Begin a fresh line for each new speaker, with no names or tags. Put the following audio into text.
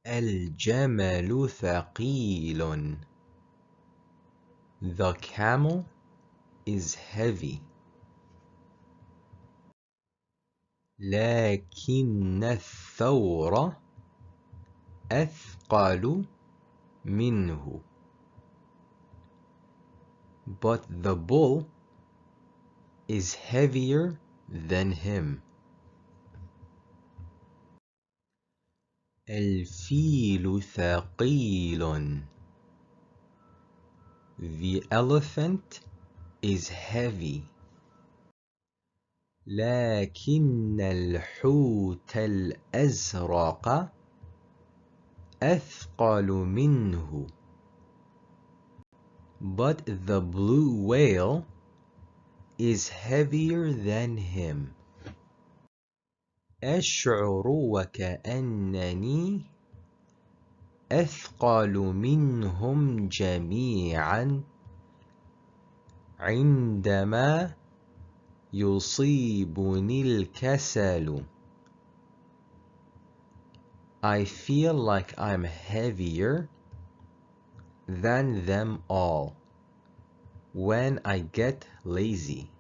الجمل ثقيل. The camel is heavy. لكن الثور أثقل منه. But the bull is heavier than him. الفيل ثقيل. The elephant is heavy. لكن الحوت الأزرق أثقل منه. But the blue whale is heavier than him. أشعر وكأنني أثقل منهم جميعا عندما يصيبني الكسل. I feel like I'm heavier than them all when I get lazy.